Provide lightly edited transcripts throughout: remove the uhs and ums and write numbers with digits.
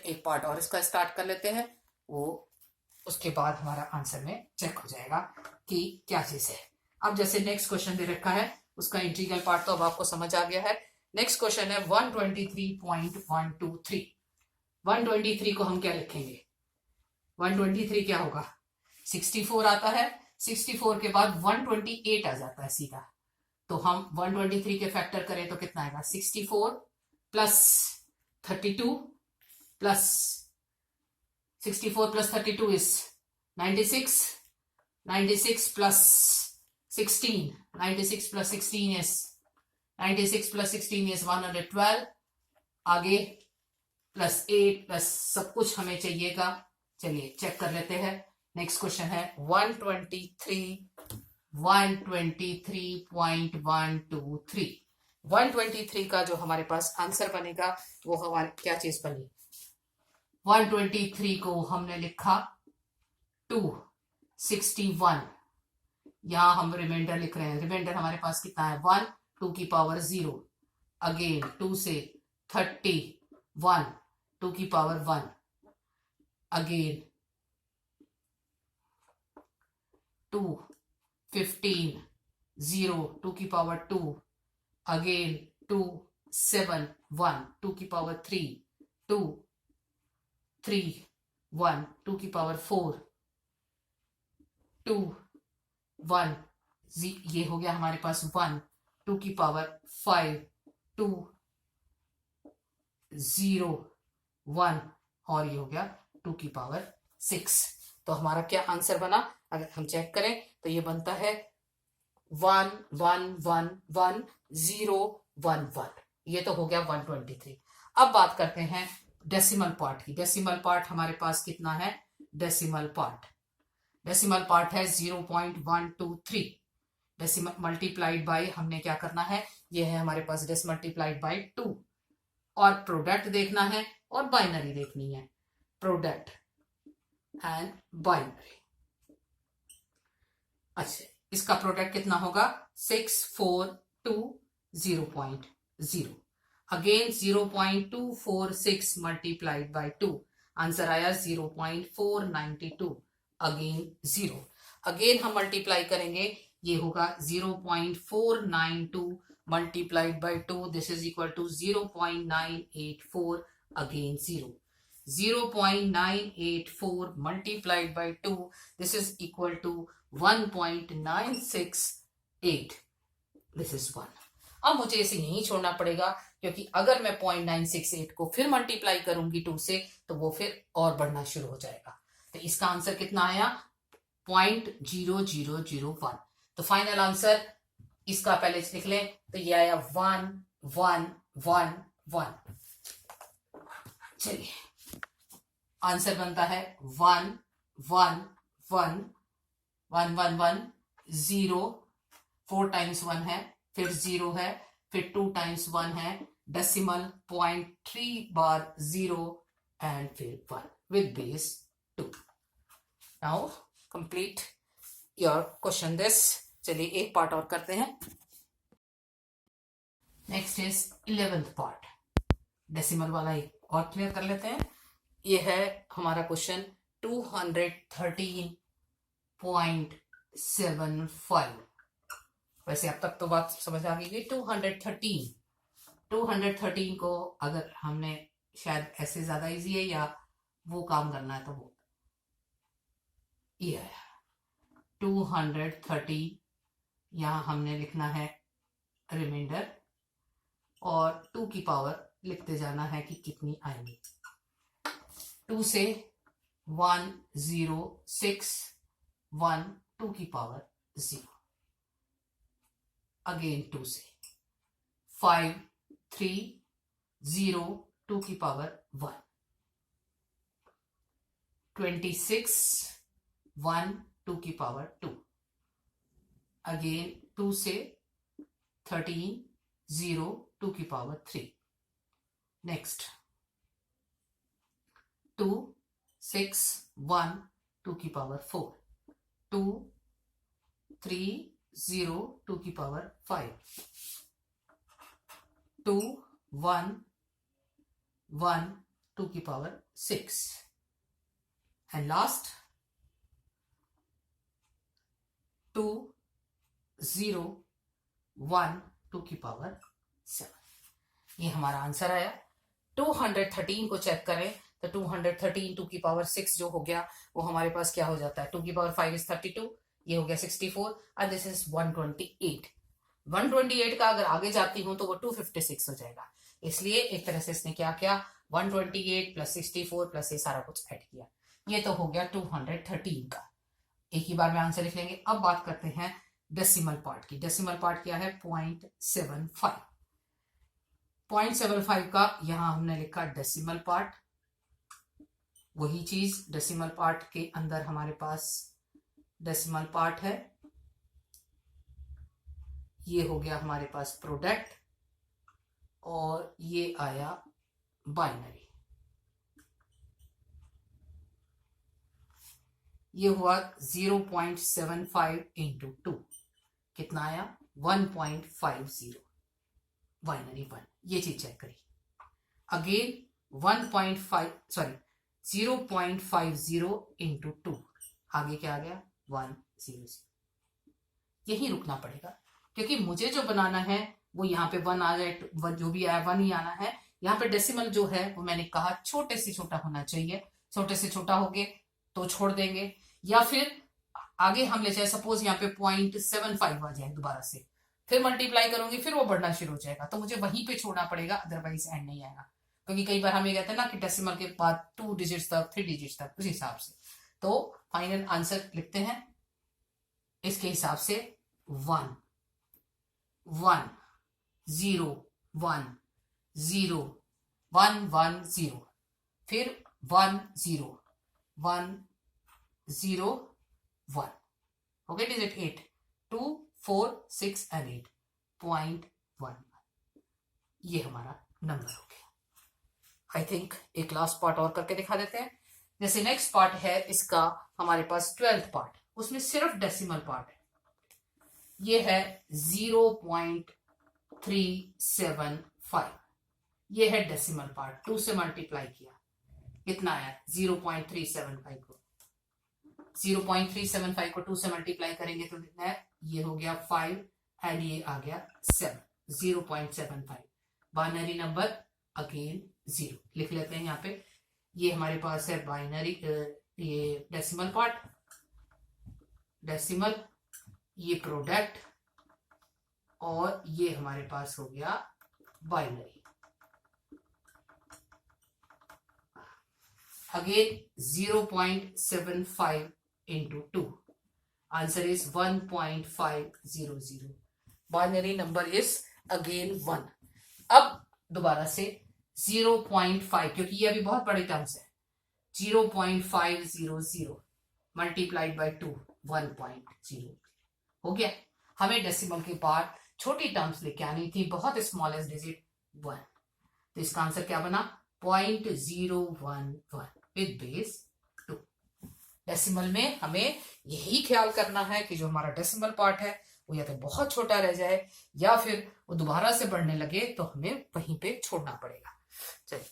एक पार्ट और इसका स्टार्ट कर लेते हैं, वो उसके बाद हमारा आंसर में चेक हो जाएगा कि क्या चीज है। अब जैसे नेक्स्ट क्वेश्चन दे रखा है, उसका इंटीग्रल पार्ट तो अब आपको समझ आ गया है। नेक्स्ट क्वेश्चन है 123.123। 123 को हम क्या लिखेंगे? 123 क्या होगा? 64 आता है, 64 के बाद 128 आ जाता है सीधा, तो हम 123 के फैक्टर करें तो कितना आएगा? 64 plus 32 plus 64 plus 32 is 96, 96 plus 16, 96 plus 16 is 96 plus 16 is 112, आगे प्लस 8 प्लस सब कुछ हमें चाहिएगा। चलिए चेक कर लेते हैं। नेक्स्ट क्वेश्चन है 123.123। 123 का जो हमारे पास आंसर बनेगा वो हमारे क्या चीज बनी? 123 को हमने लिखा 261, यहां हम रिमाइंडर लिख रहे हैं। रिमाइंडर हमारे पास कितना है? 1, 2 की पावर 0, अगेन 2 से 31, 2 की पावर 1, अगेन 2, 15, 0, 2 की पावर 2, अगेन 2, 7, 1, 2 की पावर 3, 2, 3, 1, 2 की पावर 4, 2, 1, ये हो गया हमारे पास 1, 2 की पावर 5, 2, 0, 1, और ये हो गया 2 की पावर 6। तो हमारा क्या आंसर बना? अगर हम चेक करें तो ये बनता है 1 1 1 1 0 1 1। ये तो हो गया 123। अब बात करते हैं डेसिमल पार्ट की। डेसिमल पार्ट हमारे पास कितना है? डेसिमल पार्ट है 0.123। डेसिमल मल्टीप्लाइड बाय हमने क्या करना है? ये है हमारे पास डेसिमल मल्टीप्लाइड बाय 2, और प्रोडक्ट देखना है और बाइनरी देखनी है। Product and binary. अच्छा, इसका प्रोडक्ट कितना होगा? 642 अगेन 0.246 मल्टीप्लाइड बाय 2, आंसर आया 0.492, अगेन 0। अगेन हम मल्टीप्लाई करेंगे, ये होगा 0.492 multiplied by 2, this is equal to 0.984, again 0. 0.984 multiplied by 2, this is equal to 1.968, this is 1. अब मुझे इसे यहीं छोड़ना पड़ेगा, क्योंकि अगर मैं 0.968 को फिर मल्टीप्लाई करूंगी 2 से तो वो फिर और बढ़ना शुरू हो जाएगा। तो इसका आंसर कितना आया? 0.0001। तो फाइनल आंसर इसका पहले लिख लें, तो ये आया 1 1 1 1। चलिए आंसर बनता है 1 1 1 1 1 1 0, 4 टाइम्स 1 है, फिर 0 है, फिर 2 टाइम्स 1 है, डेसिमल 0.3 बार 0, एंड फिर 1 with base 2। Now complete your question this. चलिए एक पार्ट और करते हैं। Next is 11th part. Decimal वाला एक और क्लियर कर लेते हैं। ये है हमारा क्वेश्चन 213.75। वैसे अब तक तो बात समझ आ गई। 213 को अगर हमने शायद ऐसे ज्यादा इजी है या वो काम करना है तो वो ये है 213। यहां हमने लिखना है रिमाइंडर और 2 की पावर लिखते जाना है कि कितनी आएगी। 2 से 1 0 6 1 2 की पावर 0, अगेन 2 से 5 3 0 2 की पावर 1, 26 1 2 की पावर 2, अगेन 2 से 13 0 2 की पावर 3, नेक्स्ट 2 6 1 2 की पावर 4, 2 3 0 2 की पावर 5, 2 1 1 2 की पावर 6 एंड लास्ट 2 0 1 2 की पावर 7। ये हमारा आंसर आया। 213 को चेक करें तो 213 2 की पावर 6 जो हो गया वो हमारे पास क्या हो जाता है, 2 की पावर 5 इज 32, ये हो गया 64 और दिस इज 128। 128 का अगर आगे जाती हूं तो वो 256 हो जाएगा, इसलिए एक तरह से इसने क्या किया, 128 प्लस 64 प्लस ये सारा कुछ ऐड किया। ये तो हो गया 213 का। एक ही बार में आंसर लिख लेंगे। अब बात करते हैं डेसिमल पार्ट की। डेसिमल पार्ट क्या है, 0.75। 0.75 का यहां हमने लिखा डेसिमल पार्ट। वही चीज डेसिमल पार्ट के अंदर हमारे पास डेसिमल पार्ट है, ये हो गया हमारे पास प्रोडक्ट और ये आया बाइनरी। ये हुआ 0.75 इंटू 2, कितना आया 1.50, बाइनरी 1। ये चीज चेक करिए अगेन 0.50 इंटू 2, आगे क्या आ गया 100। यही रुकना पड़ेगा क्योंकि मुझे जो बनाना है वो यहाँ पे 1 आ जाए, जो भी आया 1 ही आना है। यहाँ पे डेसिमल जो है वो मैंने कहा छोटे से छोटा होना चाहिए, छोटे से छोटा हो गए तो छोड़ देंगे, या फिर आगे हम ले जाए, सपोज यहाँ पे 0.75 आ जाए दोबारा से, फिर मल्टीप्लाई करूंगी फिर वो बढ़ना शुरू हो जाएगा, तो मुझे वहीं पे छोड़ना पड़ेगा, अदरवाइज एंड नहीं आएगा। क्योंकि कई बार हम ये कहते हैं ना कि डेसिमल के बाद 2 डिजिट्स तक 3 डिजिट्स तक, उस हिसाब से। तो फाइनल आंसर लिखते हैं इसके हिसाब से 1 1 0 1 0 1 1 0, फिर 1 0 1 0 1 हो गए डिजिट 8, 2 4 6 एंड 8 0.1। ये हमारा नंबर हो गया। आई थिंक एक लास्ट पार्ट और करके दिखा देते हैं। जैसे नेक्स्ट पार्ट है इसका हमारे पास 12th पार्ट, उसमें सिर्फ डेसिमल पार्ट है। ये है 0.375, ये है डेसिमल पार्ट। 2 से मल्टीप्लाई किया कितना आया 0.375 को, 0.375 को 2 से मल्टीप्लाई करेंगे तो कितना है, ये हो गया 5 एंड ये आ गया 7, 0.75। बाइनरी नंबर अगेन 0 लिख लेते हैं यहाँ पे। ये हमारे पास है बाइनरी, ये डेसिमल पार्ट, डेसिमल, ये प्रोडक्ट और ये हमारे पास हो गया binary. Again 0.75 into 2, answer is 1.500। Binary number is again 1। अब दोबारा से 0.5, क्योंकि ये अभी बहुत बड़े टर्म्स है, 0.500 मल्टीप्लाइड बाय 2 1.0 हो गया। हमें डेसिमल के बाद छोटी टर्म्स लेके आनी थी, बहुत स्मॉलेस्ट डिजिट 1, तो इसका आंसर क्या बना 0.011 विद बेस 2। डेसिमल में हमें यही ख्याल करना है कि जो हमारा डेसिमल पार्ट है वो या तो बहुत छोटा रह जाए या फिर वो दोबारा से बढ़ने लगे, तो हमें वहीं पे छोड़ना पड़ेगा। चलिए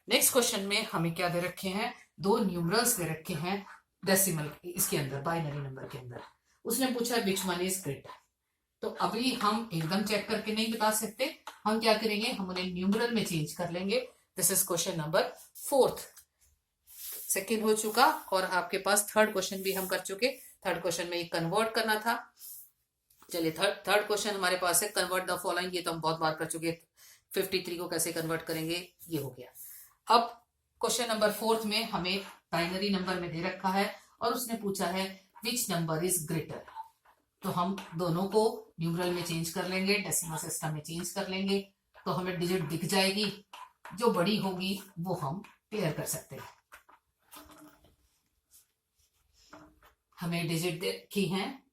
नेक्स्ट क्वेश्चन में हमें क्या दे रखे हैं, 2 न्यूमरल्स दे रखे हैं डेसिमल इसके अंदर, बाइनरी नंबर के अंदर। उसने पूछा विच वन इज ग्रेटर। तो अभी हम एकदम चेक करके नहीं बता सकते, हम क्या करेंगे, हम उन्हें न्यूमरल में चेंज कर लेंगे। This is question number 4। Second हो चुका और आपके पास थर्ड क्वेश्चन भी हम कर चुके। थर्ड क्वेश्चन में कन्वर्ट करना था। चलिए थर्ड क्वेश्चन हमारे पास है कन्वर्ट द फॉलोइंग, ये तो हम बहुत बार कर चुके। 53 को कैसे कन्वर्ट करेंगे, ये हो गया। अब क्वेश्चन नंबर 4 में हमें बाइनरी नंबर में दे रखा है और उसने पूछा है विच नंबर इज ग्रेटर। तो हम दोनों को न्यूमरल में चेंज कर लेंगे, डेसिमल सिस्टम में चेंज कर लेंगे, तो हमें डिजिट दिख जाएगी, जो बड़ी होगी वो हम क्लियर कर सकते हैं। हमें डिजिट दे रखी हैं,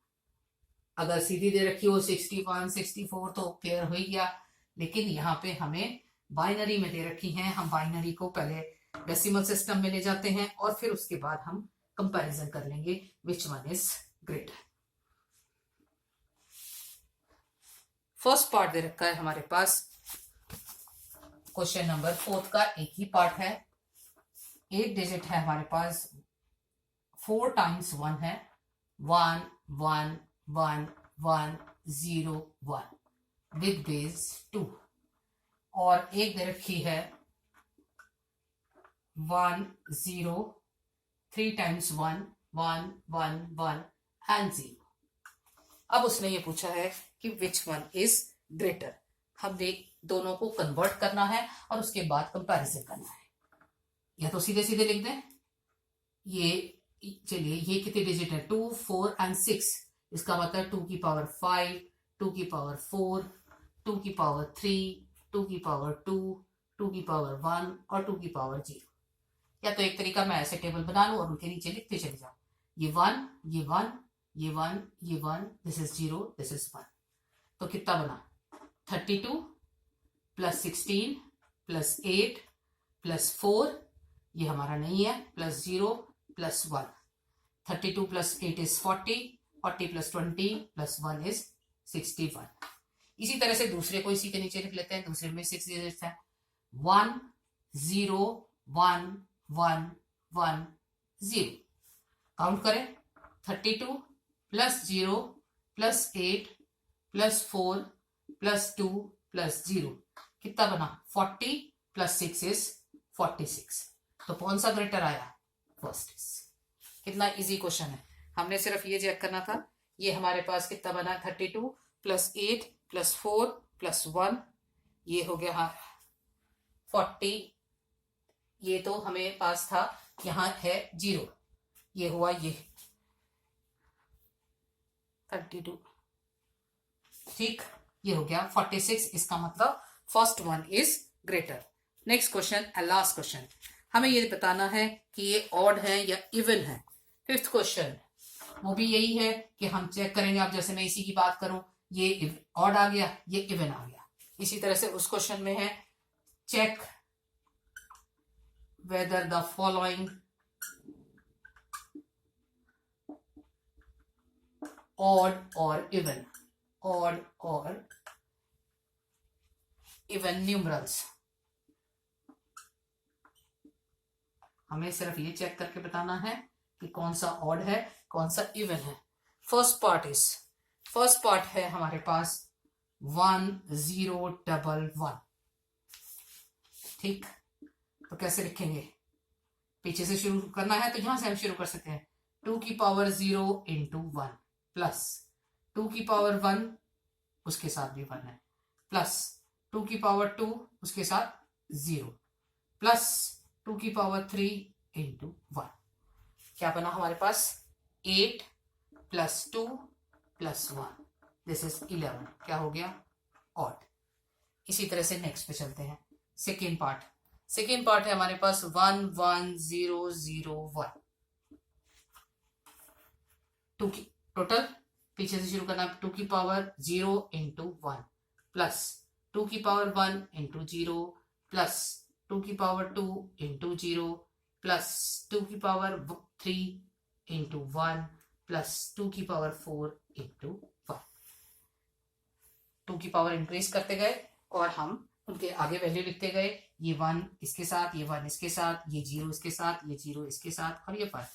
अगर सीधी दे रखी हो 61 64 तो क्लियर हो ही गया, लेकिन यहाँ पे हमें बाइनरी में दे रखी हैं। हम बाइनरी को पहले डेसिमल सिस्टम में ले जाते हैं और फिर उसके बाद हम कंपैरिजन कर लेंगे which one is greater. First part दे रखा है हमारे पास क्वेश्चन नंबर 4 का, एक ही पार्ट है एक डिजिट है हमारे पास 4 टाइम्स 1 है, 1 1 1 1 0 1 विद बेस 2, और एक दे रखी है 1 0, 3 टाइम्स 1 1 1 1 एंड 0। अब उसने ये पूछा है कि विच वन इज ग्रेटर। हमने दोनों को कन्वर्ट करना है और उसके बाद कंपैरिजन करना है। या तो सीधे सीधे लिख दें, ये चलिए ये कितने डिजिट है 2 4 एंड 6, इसका मतलब 2 की पावर 5, 2 की पावर 4, 2 की पावर 3, 2 की पावर 2, 2 की पावर 1 और 2 की पावर 0। या तो एक तरीका मैं ऐसे टेबल बना लूं और उनके नीचे लिखते चले जाऊं, ये 1 ये 1 ये 1 ये 1, दिस इज 0 दिस इज 1। तो कितना बना 32 प्लस 16 प्लस 8 प्लस 4, ये हमारा नहीं है, plus 0 plus 1। 32 plus 8 is 40, 40 plus 20 plus 1 is 61। इसी तरह से दूसरे को इसी के नीचे लिख लेते हैं, दूसरे में 6 डिजिट्स है, 1 0 1 1 1 0। काउंट करें, 32 plus 0 plus 8 plus 4 plus 2 plus 0, कितना बना 40 प्लस 6 इज 46। तो कौन सा ग्रेटर आया, फर्स्ट इज। कितना इजी क्वेश्चन है, हमने सिर्फ ये चेक करना था। ये हमारे पास कितना बना 32 प्लस 8 प्लस 4 प्लस 1, ये हो गया 40। ये तो हमें पास था, यहाँ है 0, ये हुआ ये 32, ठीक, ये हो गया 46। इसका मतलब first one is greater. Next question and last question, हमें ये बताना है कि ये ऑड है या इवन है। फिफ्थ क्वेश्चन वो भी यही है कि हम चेक करेंगे, अब जैसे मैं इसी की बात करूं, ये ऑड आ गया ये इवन आ गया। इसी तरह से उस क्वेश्चन में है check whether the following odd or even numerals। हमें सिर्फ ये चेक करके बताना है कि कौन सा ऑड है कौन सा इवन है। फर्स्ट पार्ट है हमारे पास 1 0 1 1, ठीक। तो कैसे लिखेंगे, पीछे से शुरू करना है तो यहां से हम शुरू कर सकते हैं, 2 की पावर 0 इंटू 1 प्लस 2 की पावर 1 उसके साथ भी 1 है, प्लस 2 की पावर 2 उसके साथ 0, प्लस 2 की पावर 3 इंटू 1। क्या बना हमारे पास 8 प्लस 2 प्लस 1, दिस इज 11। क्या हो गया, ऑड। इसी तरह से नेक्स्ट पे चलते हैं। सेकेंड पार्ट है हमारे पास 1 1 0 0 1, 2 की टोटल पीछे से शुरू करना, 2 की पावर 0 इंटू 1 प्लस 2 की पावर 1 इंटू 0 प्लस 2 की पावर 2 इंटू 0 प्लस 2 की पावर 3 इंटू 1 प्लस 2 की पावर 4 इंटू 1। 2 की पावर इंक्रीज करते गए और हम उनके आगे वैल्यू लिखते गए, ये 1 इसके साथ, ये 1 इसके साथ, ये 0 इसके साथ, ये 0 इसके साथ, और ये पर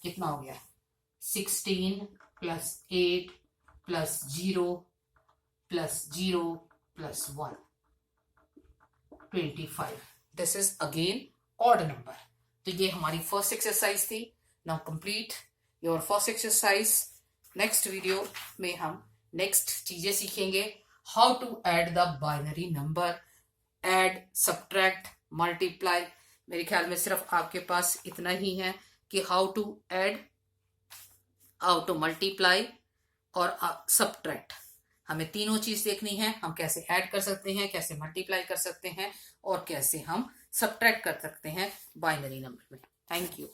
कितना हो गया 16 plus 8 plus 0 plus 0 plus 1 25। This is again odd number. तो ये हमारी फर्स्ट एक्सरसाइज थी। Now complete your first exercise. Next video में हम नेक्स्ट चीजें सीखेंगे, how to add the binary number, add subtract multiply. मेरे ख्याल में सिर्फ आपके पास इतना ही है कि how to add, how to multiply और सब्ट्रैक्ट। हमें तीनों चीज देखनी है, हम कैसे ऐड कर सकते हैं, कैसे मल्टीप्लाई कर सकते हैं और कैसे हम सब्ट्रैक्ट कर सकते हैं बाइनरी नंबर में। Thank you.